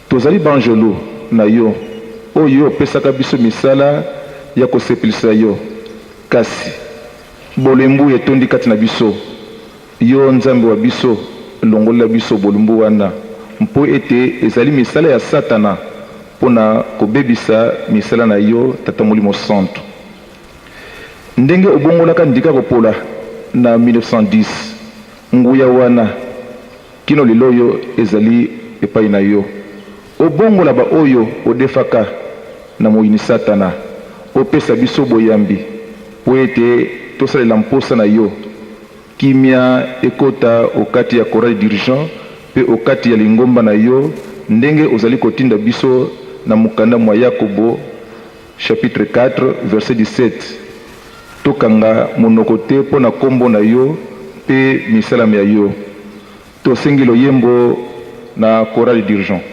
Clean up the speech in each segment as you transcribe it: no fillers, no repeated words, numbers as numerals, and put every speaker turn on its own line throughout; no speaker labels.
tozali banjolo na yo oyo opesaka biso misala ya kosepelisa yo kasi bolembu etondi kati na biso yo nzambe wa biso longolela biso bolembu wana mpo ete ezali misala ya satana mpona kobebisa misala na yo tata molimo santo ndenge obongolaka ndika kopola na 1910 nguya wana kino lelo oyo ezali epai na yo obongola ba oyo odefaka na moyini satana opesa biso boyambi po ete tosalela mposa na yo kimia ekota okati ya chorale dirigeant pe okati ya lingomba na yo ndenge ozali kotinda biso na mukanda mwa Yakobo chapitre 4 verset 17 tokanga monoko te mpo na kombo na yo pe misalami ya yo tosengi loyembo na chorale dirigeant.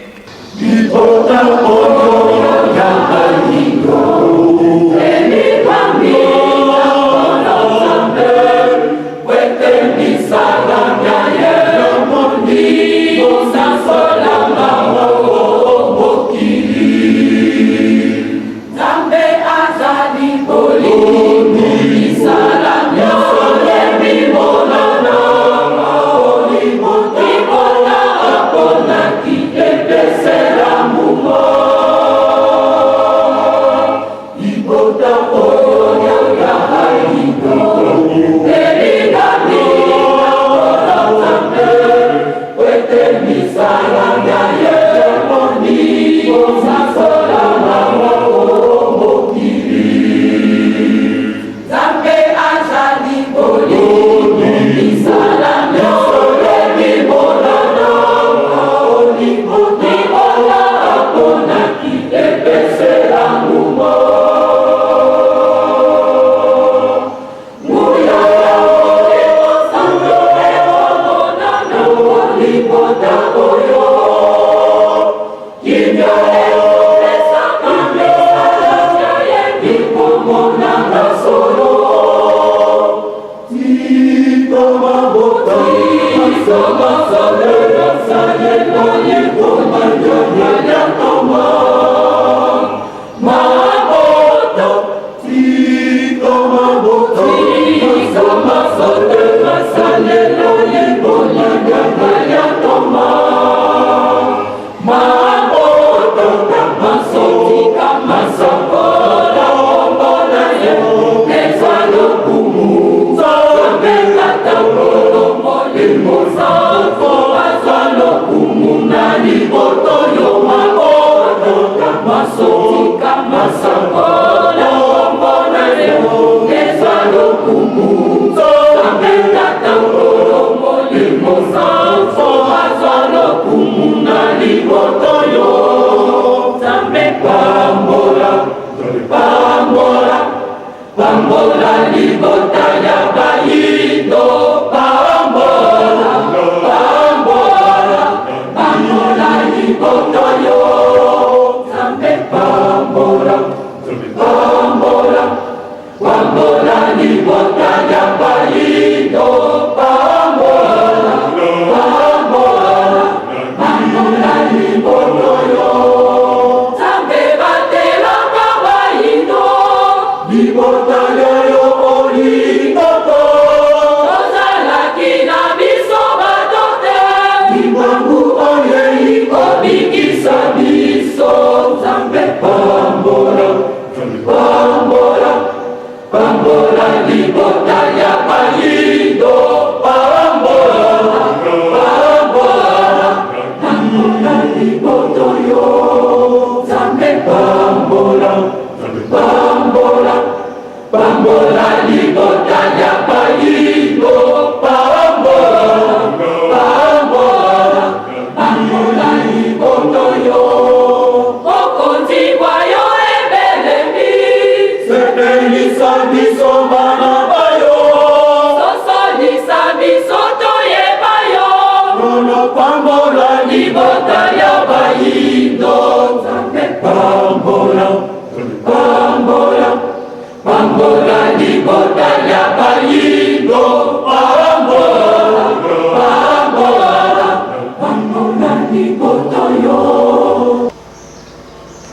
Pambola,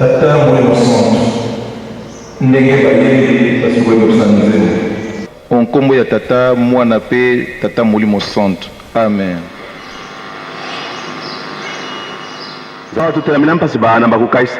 Tata Molimo Santo ndenge bayeli basukweli kusanzemu onkombo ya Tata Mwana pe Tata Molimo Santo. Amen.
Sawa, tutelamina mpasi bana bakukaisa.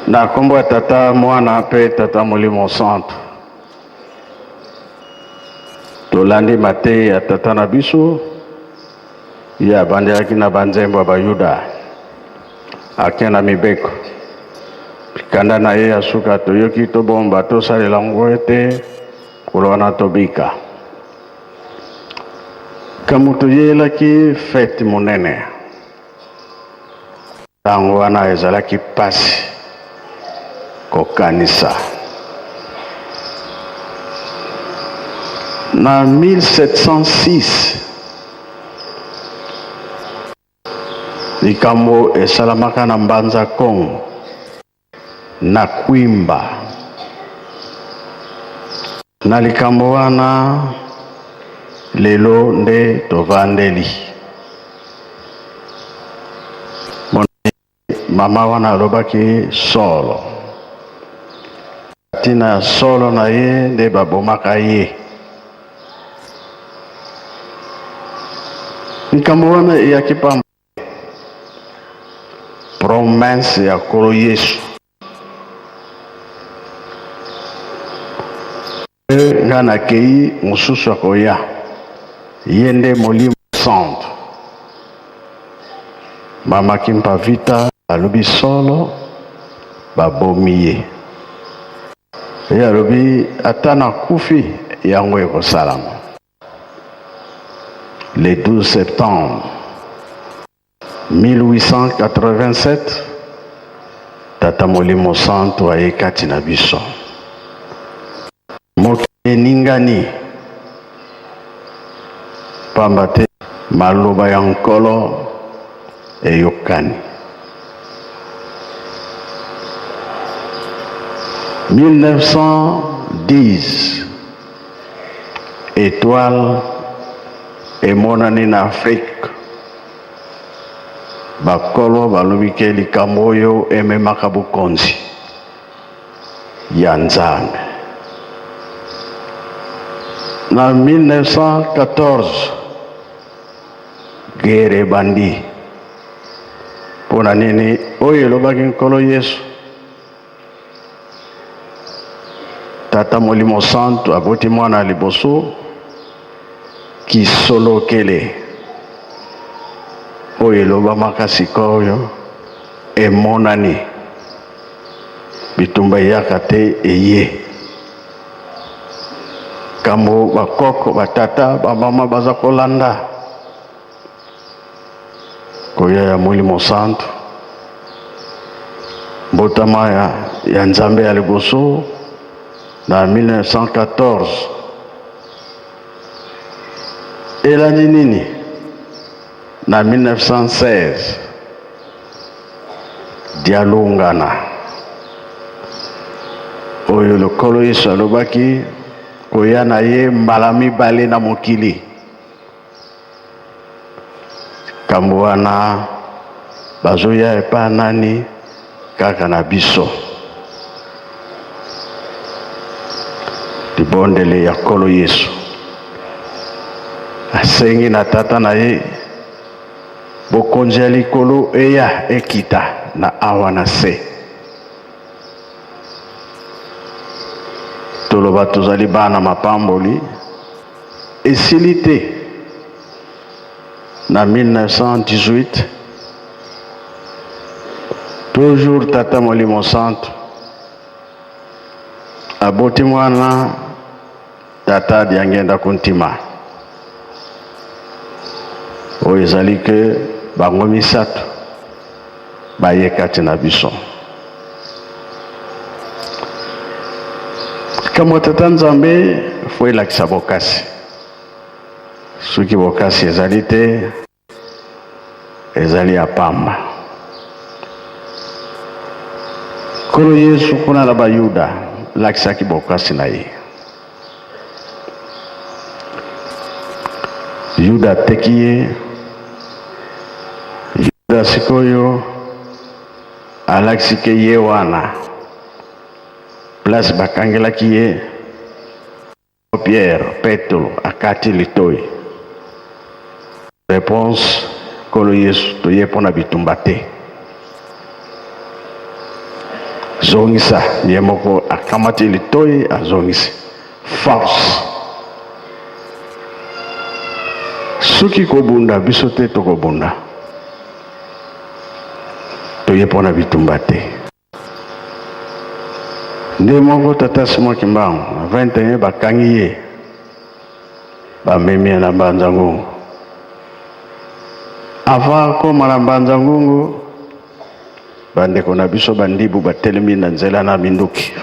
Na kombo ya Tata Mwana pe Tata Molimo Santo tolandi mate ya Tata na biso ya bandelaki na banzembo ya Bayuda ake na mibeko kanda na ye ya suka toyoki tobomba tosalela ngo ete kolona tobika kamutu yelaki fete monene tango wana ezalaki pasi kokanisa na 1706 likambo esalamaka na Mbanza Kongo na Kwimba na likambo wana lelo nde tovandeli mama wana alobaki solo tina solo na ye nde babomaka ye likambo wana eyaki pamba promesse ya Nkolo Yesu nga nakei mosusu akoya ye nde Molimo Santo mama kimpa vita alobi solo babomi ye ye alobi ata nakufi yango ekosalama. Le 12 septembre 1887 Tata Molimo Santo ayekati na biso mokili ningani pamba te maloba ya Nkolo eyokani. 1910 étoile emonani na Afrique bakolo balobi ke likambo oyo ememaka bokonzi ya Nzambe. Na 1914 guerre ebandi mpona nini oyo elobaki Nkolo Yesu. Tata Molimo Santo aboti mwana liboso kisolokele oyo elobamaka sikoyo emonani bitumba eyaka te eye kambo bakoko batata bamama baza kolanda koya ya Molimo Santo mbotama ya Nzambe ya liboso na 1914 elandi nini na 1916 dialungana oyo Nkolo Yesu alobaki koya na ye mbala mibale na mokili kambo wana bazoya epa nani kaka na biso libondele ya Nkolo Yesu asengi na tata na ye bokonzi ya likolo eya ekita na awa na se. Toloba tozali bana mapamboli esili te na 1918 toujours tata Molimo Santo aboti mwana tata adi angenda kuntima oyo ezali ke bango misato baye kati na biso. Kamo tata Nzambe fo elakisa bokasi, soki bokasi ezali te ezali apamba. Kolo Yesu kuna na Bayuda lakisaki bokasi na ye. Yuda teki ye, Yuda sikoyo alakisike ye wana place bakangelaki ye Pierre Petro akati litoi. Réponse kolo Yesu toye pona bitumba te. Zongisa ye moko akamati litoi azongisi force. Soki kobunda biso te tokobunda toye pona bitumba te. Nde moko tata Simon Kimbangu 21 bakangi ye bamemi na Mbanza Ngungu. Avant koma na Mbanza Ngungu bandeko na biso bandibu batelemi na nzela na minduki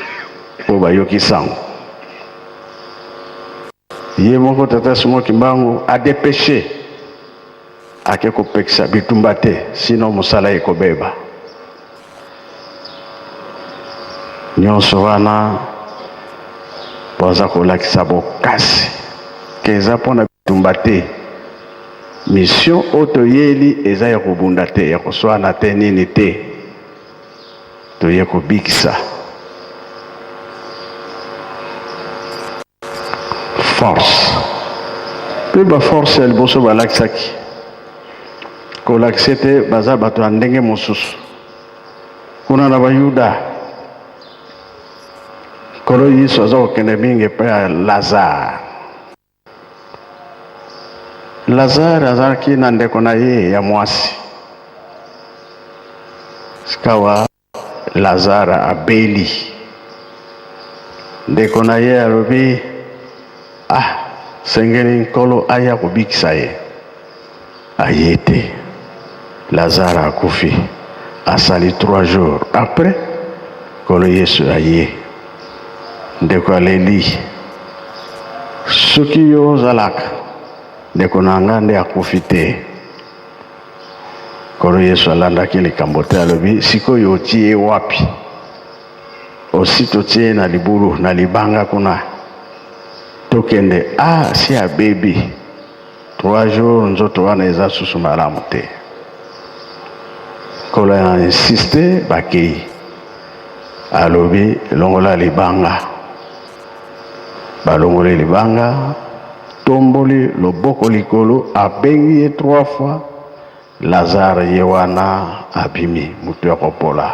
po bayoki sango. Ye moko tata Simon Kimbangu adepeshe ake kopekisa bitumba te, sino mosala ekobeba. Nyonso wana poza kolakisa bokasi keza pona bitumba te. Mission otoyeli eza ya kobunda te, ya koswana te nini te, toye kobikisa force. Pe ba force ya liboso balakisaki kolakise te baza bato ya ndenge mosusu. Kuna na Bayuda kolo Yesu aza kokende mingi epai ya Lazare. Lazare azalaki na ndeko na ye ya mwasi. Sikawa Lazare abeli, ndeko na ye alobi sengeli nkolo aya kobikisa ye. Aye te, Lazare akufi. Asali 3 jours après kolo Yesu aye. Ndeko aleli, soki yo ozalaka ndeko na nga nde akufi te. Kolo Yesu alandaki likambo te alobi sikoyo otie ye wapi? Osito tie na libulu na libanga kuna tokende si abebi 3 jours nzoto wana eza susu malamu te. Kolo ya insiste bakei alobi longola libanga. Balongole libanga, tomboli loboko likolo, abengi ye 3 fois. Lazare ye wana abimi mutu ya kopola.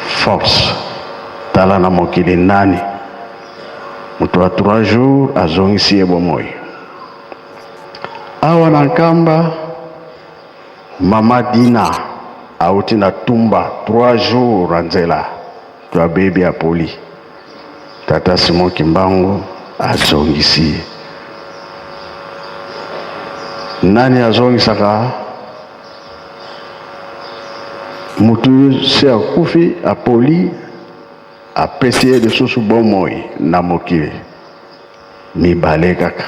Force tala na mokili nani mutu wa 3 jours azongisi ye bomoi. Awa na nkamba mama Dina auti na tumba 3 jours anzela to abebi apoli. Tata Simon Kimbangu azongisi. Nani azongisaka? Mutu se akufi apoli apesi ye lisusu bomoi na mokili mibale kaka.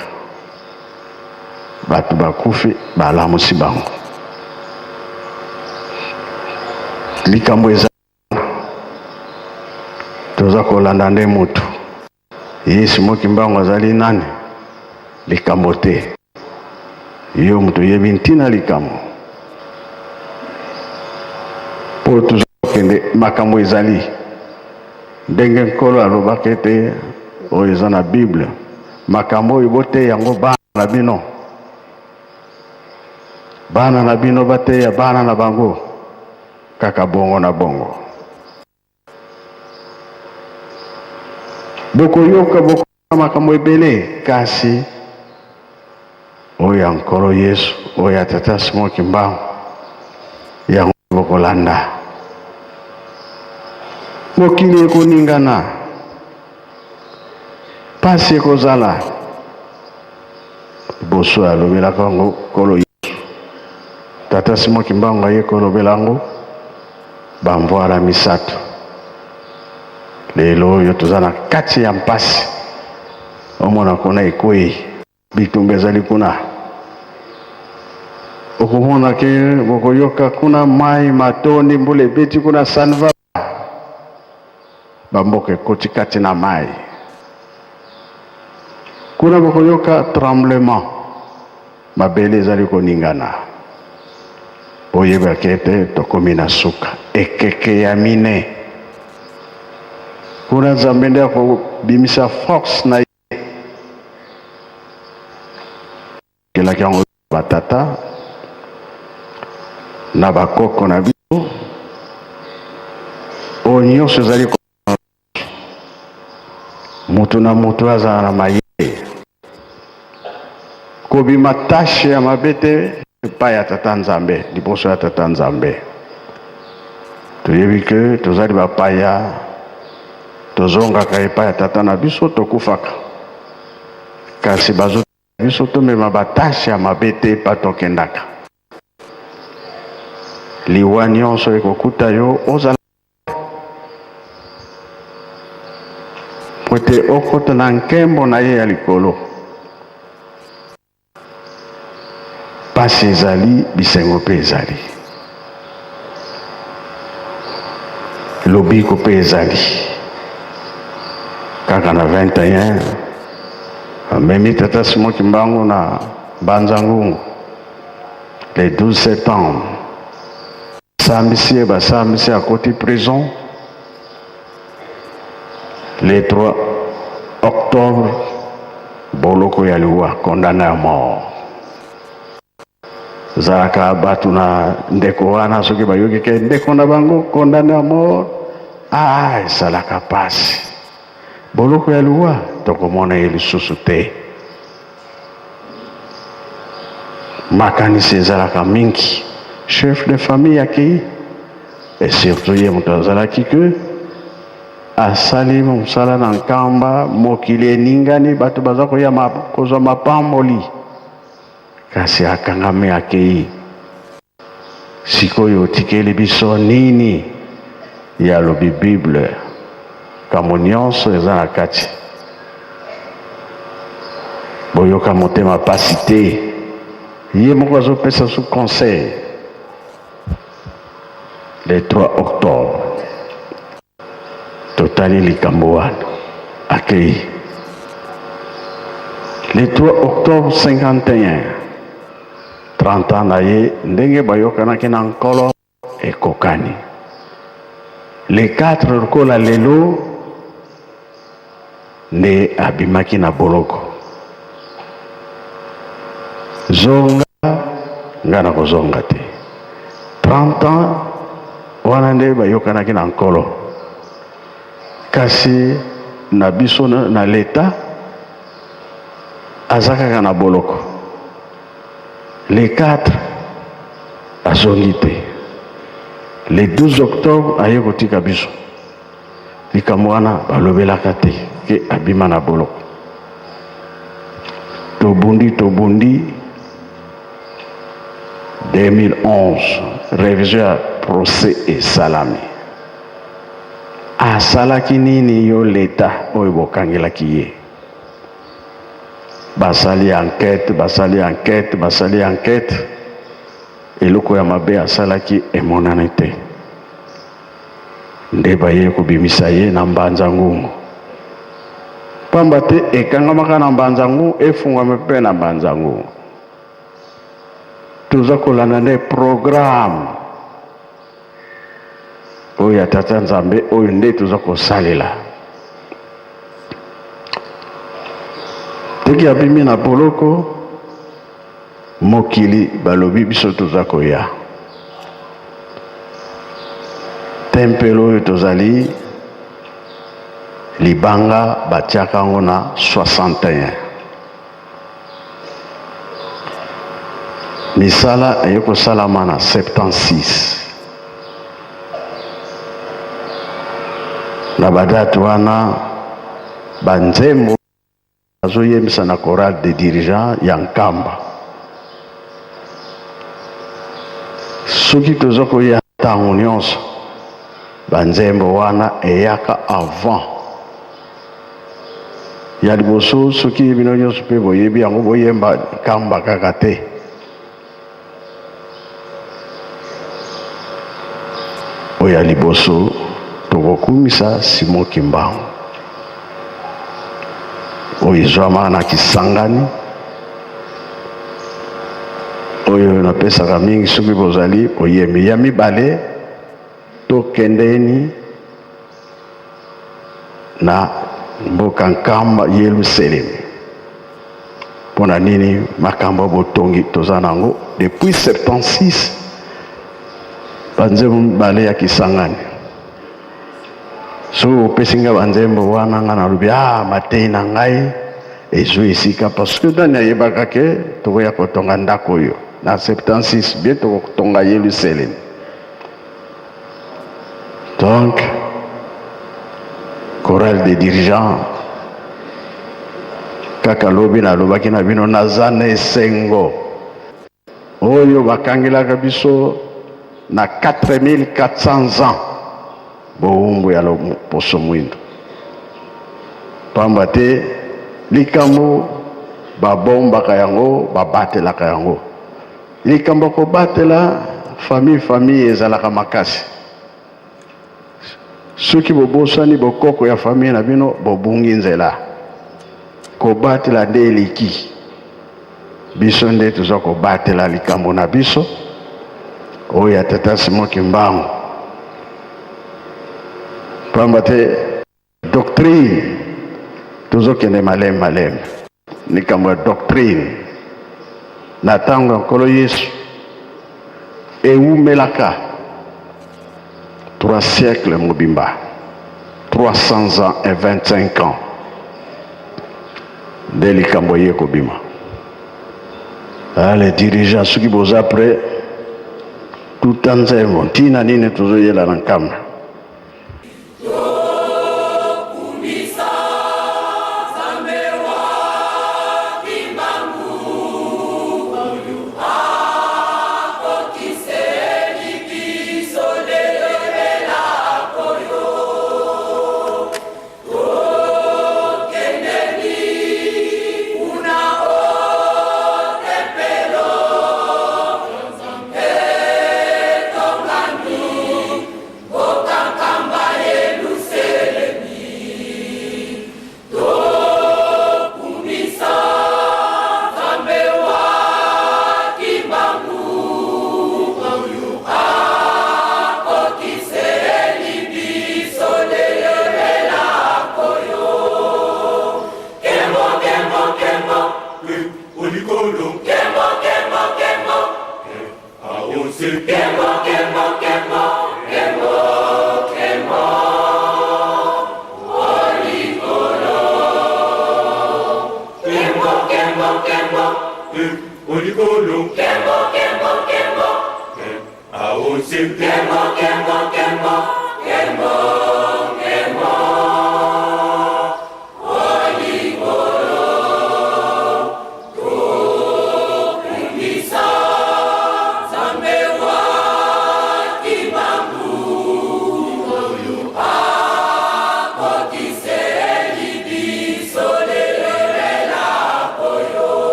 Batu bakufi balamusi bango. Likambo eza toza kolanda nde mutu. Ye Simon Kimbangu azali nani? Likambo te. Yo mutu yebi ntina likambo. Po tuza kende makambo ezali. Ndenge nkolo alobaka ete oyo eza na Bible. makambo ibote yango bana na bino. Bana na bino bate ya bana na bango kaka bongo na bongo. Boko yoka boko makambo ebele kasi oya nkolo Yesu oya tata Simon Kimbangu ya boko landa. Mokili ekoningana pasi ekozala boso alobelaka yango kolo Yesu. Tata Simon Kimbangu aye kolobela yango bamvwala misato. Lelo oyo toza na kati ya mpasi omona kona ekwei bitumba ezali kuna. Okomona ke bokoyoka kuna mai matondi mbula ebeti kuna sanva bamboka ekoti kati na mai. Kuna bokoyoka tremblement mabele ezali koningana. Oyeba kete tokomi na suka ekeke ya mine. Kuna Nzambe nde akobimisa force na ye kelaki yango batata na bakoko na biso oyo nyonso ezali mutu na mutu azala na mayele kobima tashe ya mabe te epai ya tata Nzambe liboso ya tata Nzambe. Toyebi ke tozali bapaya tozongaka epai ya tata na biso tokufaka kasi bazo biso tomema batashe ya mabe te epai tokendaka. Liwa nyonso ekokuta yo ozala pote okota na nkembo na ye ya likolo. Pasi ezali bisengo mpe ezali lobiko mpe ezali. Kaka na 21 amemi tata Simon Kimbangu na Banzangungu le 12 septembre sambisi basambisi akoti prison. Le 3 octobre boloko ya liwa condamné à mort. Zalaka batu na ndeko wana soki bayoki ke ndeko na bango condamné à mort esalaka pasi. Boloko ya liwa tokomona ye lisusu te. Makanisi ezalaka mingi. Chef de famille akei et surtout ye moto azalaki ke asali mosala na nkamba mokili eningani bato baza koya kozwa mapamboli kasi akangami akei. Sikoyo otikeli biso nini ya lobi Bible kamo nyonso eza na kati boyoka motema pasi te. Ye moko azopesa su conseil. Le 3 octobre totali likambo wana akei. Le 3 octobre 51 30 ans na ye ndenge bayokanaki na nkolo ekokani. Le 4 lokola lelo nde abimaki na boloko. Zonga nga na kozonga te. 30 ans wana nde bayokanaki na nkolo. Kasi na biso na leta azakaka na boloko. Le 4 azongi te. Le 12 octobre aye kotika biso. Likambo wana balobelaka te ke abima na boloko. Tobundi 2011 révision ya procès et salami. Asalaki nini yo leta oyo bokangelaki ye? Basali enquête eloko ya mabe asalaki emonani te. Nde baye kobimisa ye na Mbanzangungu. Pamba te ekangamaka na Mbanzangungu efungwame mpe na Mbanzangungu. Toza kolanda nde programme oyo ya tata Nzambe oyo nde toza kosalela. teki abimi na poloko mokili balobi biso toza koya tempelo oyo tozali libanga batiaka yango na 61 misala eye kosalama na 76 na badate wana banzembo azoyembisa na chorale de dirigeant ya nkamba soki toza koya ntango nyonso banzembo wana eyaka avant ya liboso soki bino nyonso mpe boyebi yango boyemba nkamba kaka te oyo ya liboso tokokumisa Simon Kimbangu oyo ezwama na Kisangani oyo napesaka mingi soki bozali oyembi ya mibale tokendeni na mboka nkamba Yerusalemu mpona nini makambo botongi toza nango depuis 76 banzembo mibale ya Kisangani so opesinga banzembo wana nga nalobi matei na ngai ezwi esika parce que nani ayebaka ke tokoya kotonga ndako oyo na 76 bien tokotonga Yerusalemu. Donc chorale des dirigeants kaka lobi nalobaki na bino naza na esengo oyo bakangelaka biso na 4400 ans bowumbu ya poso mwindo pamba te likambo babombaka yango babatelaka yango likambo kobatela famille ezalaka makasi soki bobosani bokoko ya famille na bino bobungi nzela kobatela nde eleki biso nde toza kobatela likambo na biso oyo ya tata Simon Kimbangu pamba te doctrine tozokende maleme likambo ya doctrine na ntango ya nkolo Yesu ewumelaka 3 siècles mobimba 300 ans et 25 ans nde likambo ye kobima les dirigeants soki boza pre tuta nzembo ntina nini tozoyela na nkamba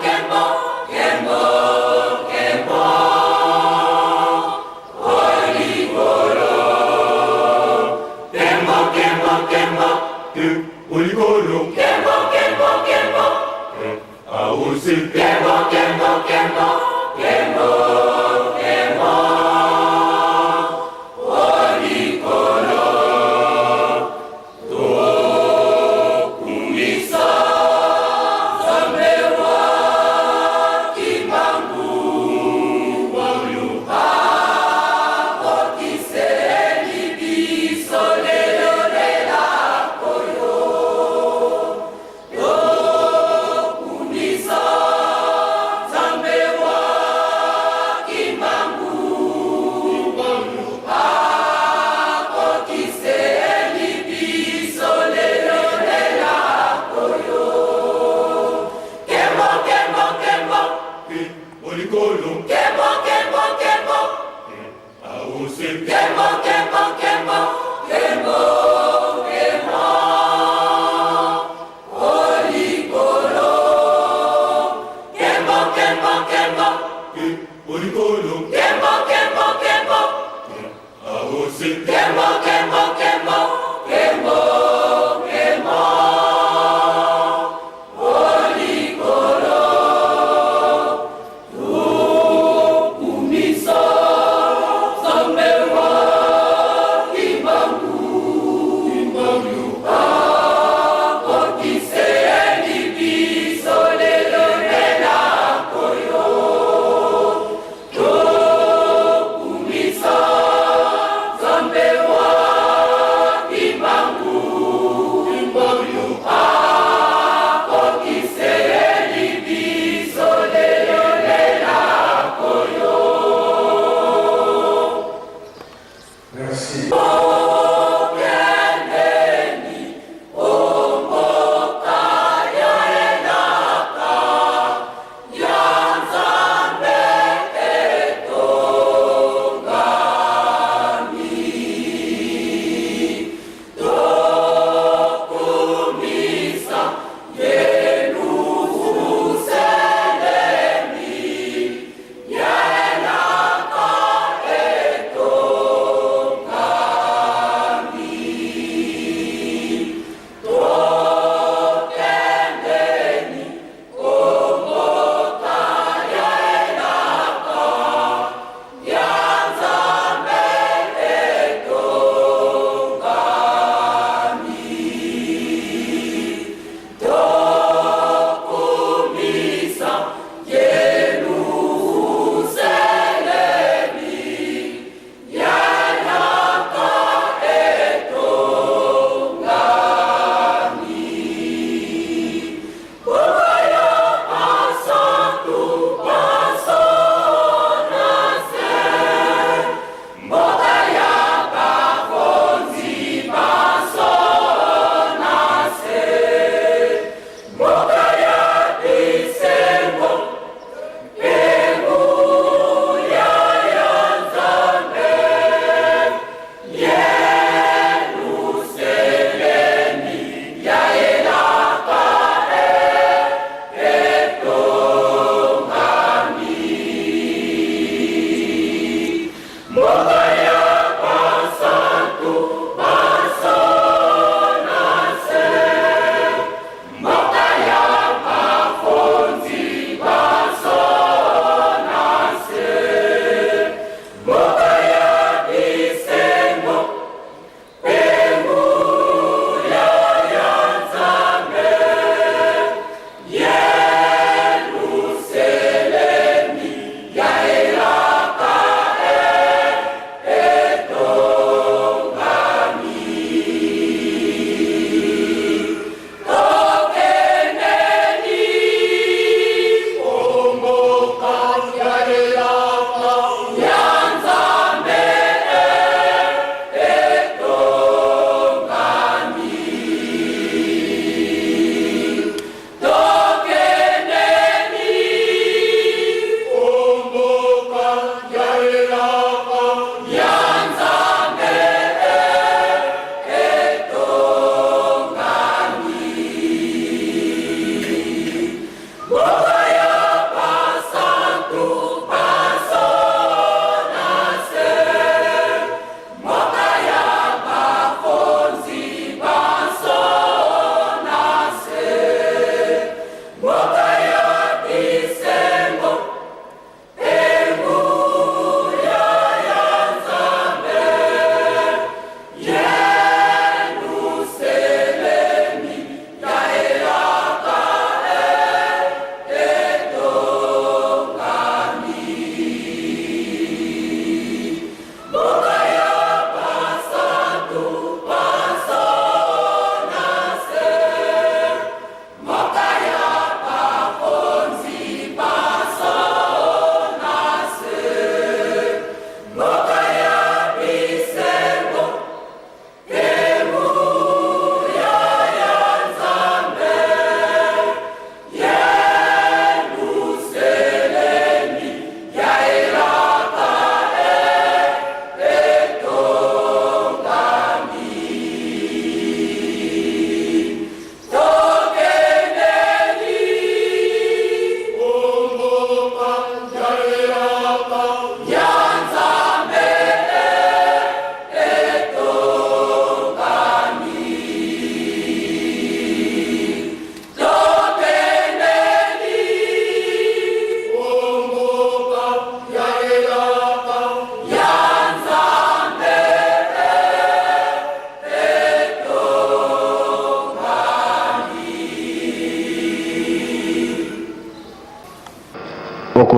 Kembo, Zambe wa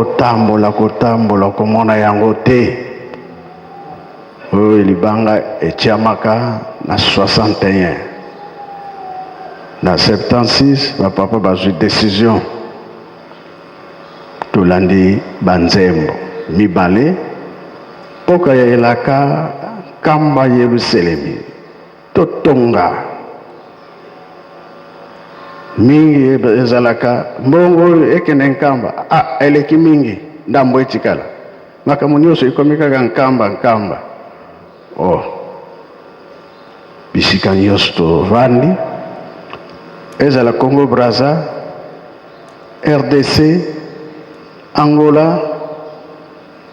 kotambola komona yango te. Oyo libanga etiamaka na 61. Na 76 bapapa bazwi décision tolandi banzembo mibale mpoka ya elaka kamba Yerusalemi totonga mingi ezalaka mbongo ekende nkamba eleki mingi ndambo etikala makambo nyonso ekomi kaka nkamba bisika nyonso tovandi ezala Congo Brazza, RDC, Angola,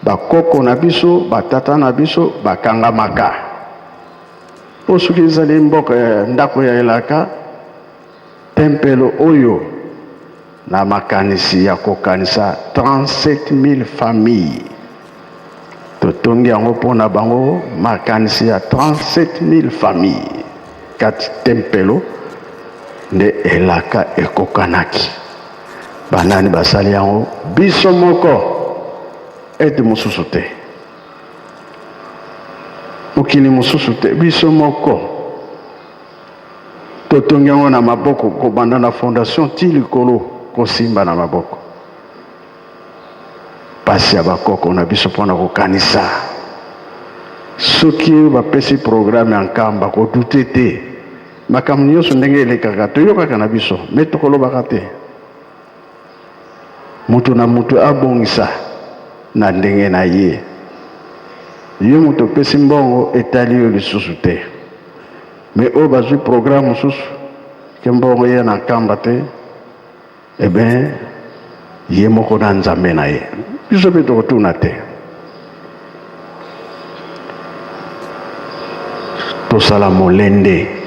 bakoko na biso batata na biso bakangamaka po soki ezali mboka ya ndako ya elaka tempelo oyo na makanisi ya kokanisa 37 000 familles totongi yango mpona bango makanisi ya 37 000 familles kati tempelo nde elaka ekokanaki banani basali yango biso moko ete mosusu te mokili mosusu te biso moko totongi yango na maboko kobanda na fondation ti likolo kosimba na maboko pasi ya bakoko na biso mpona kokanisa soki bapesi programe ya nkamba kodute te makambo nyonso ndenge elekaka toyokaka na biso me tokolobaka te mutu na mutu abongisa na ndenge na ye yo moto opesi mbongo etali yo lisusu te me oyo bazwi programe mosusu ke mbongo ye na nkamba te ye moko na nzambe na ye biso mpe tokotuna te tosala molende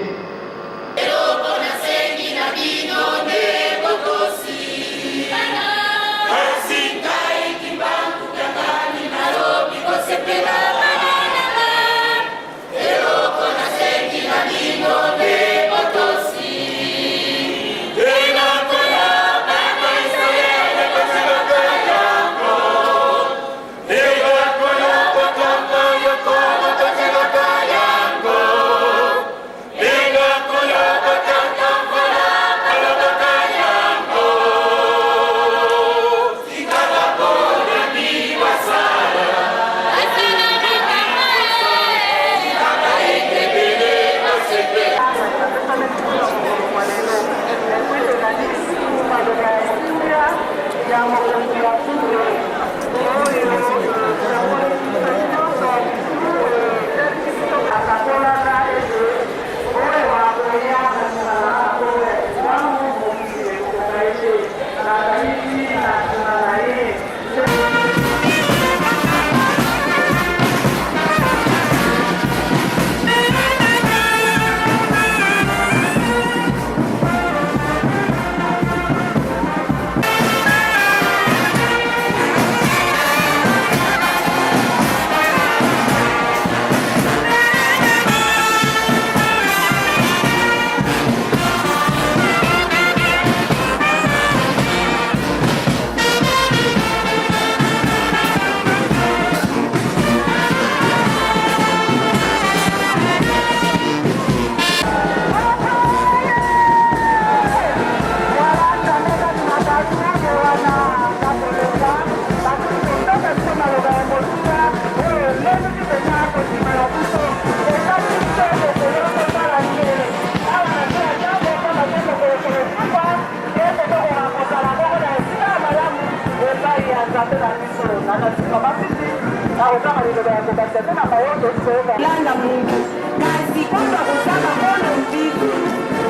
Landa Mungu kazi kwamba kusaka kona mvivu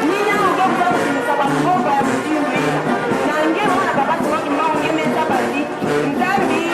nina ngomba kunisaba mboga ya mjini na ngemo na babati waki mao ngeme sabadi mtambi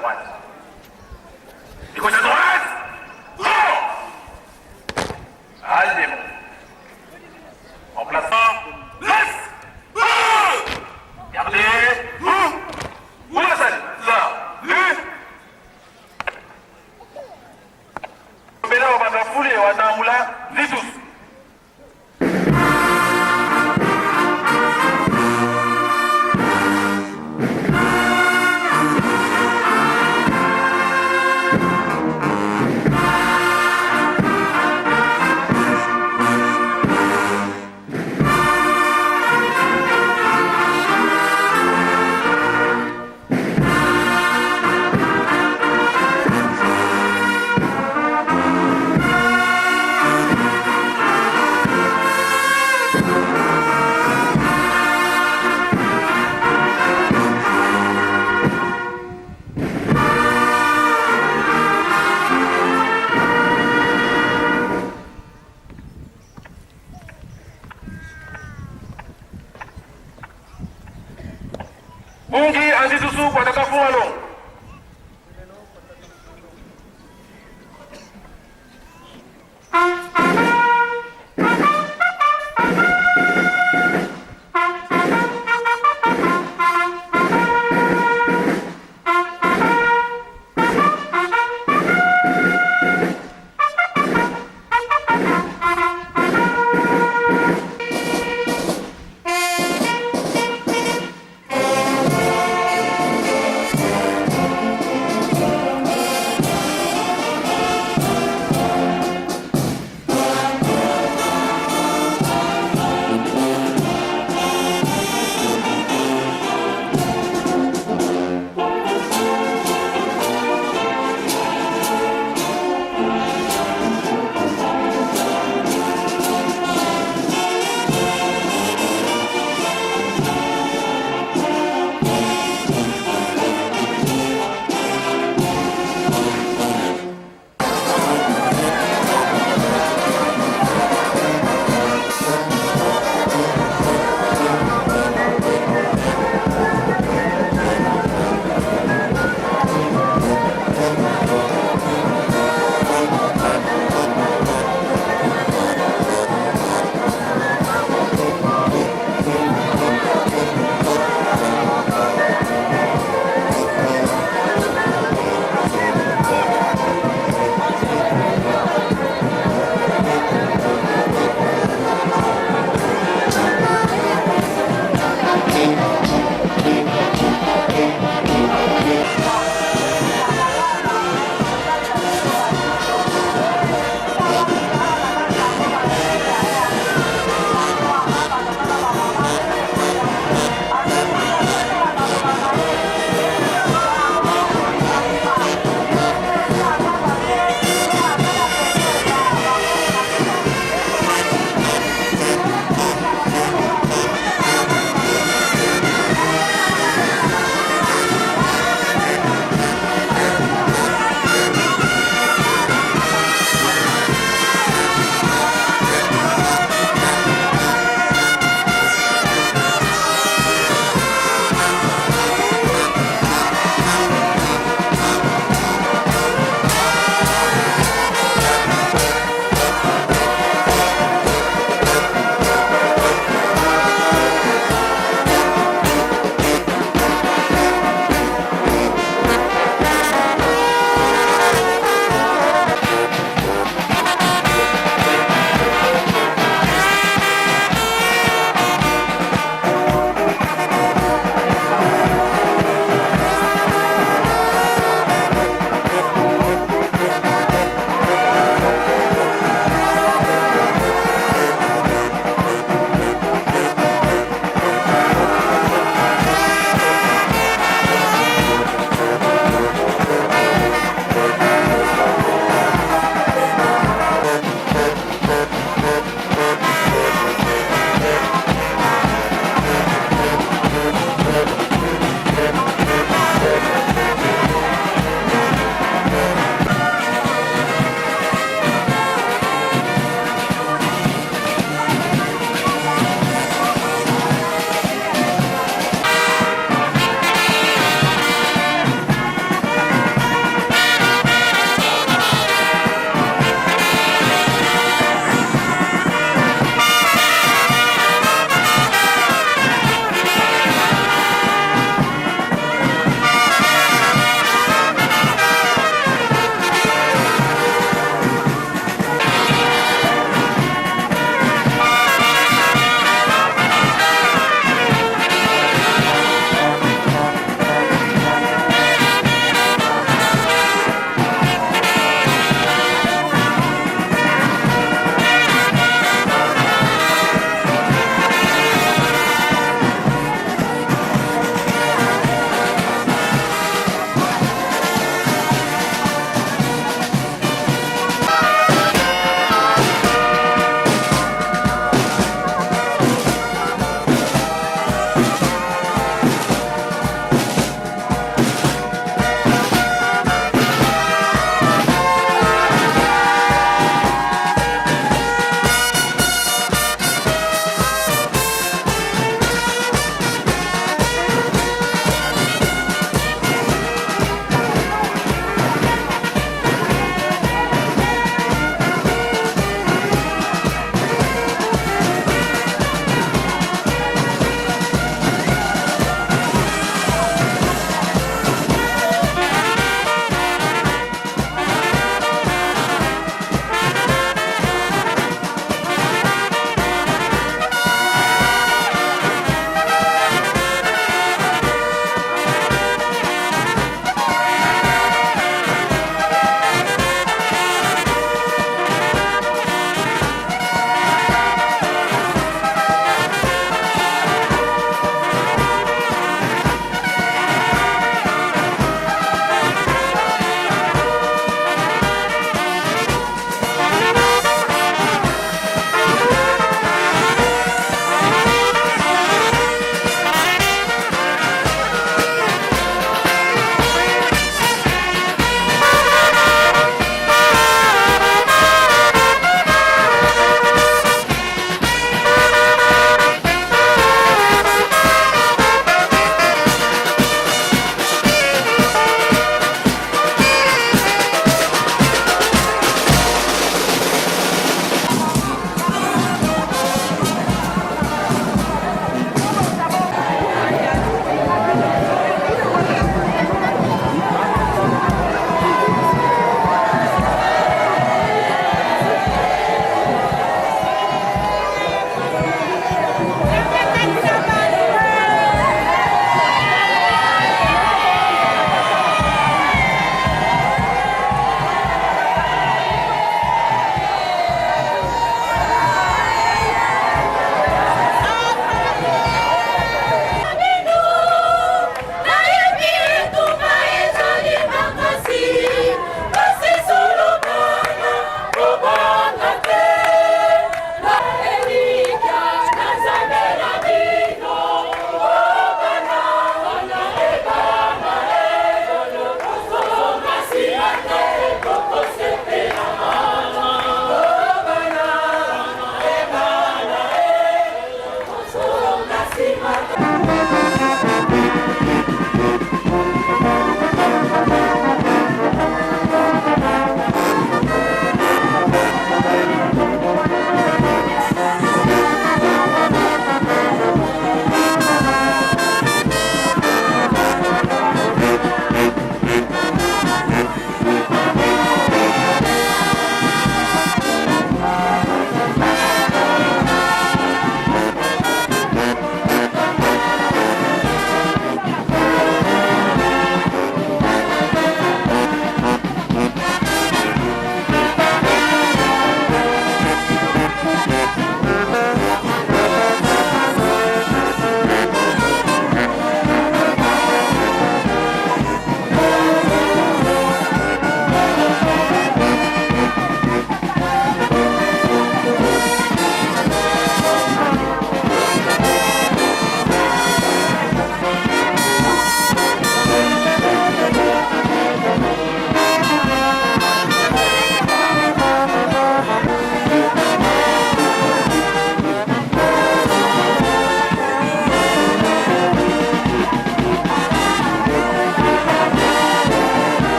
zoazi. Iko cha zoazi. Go! Alimo.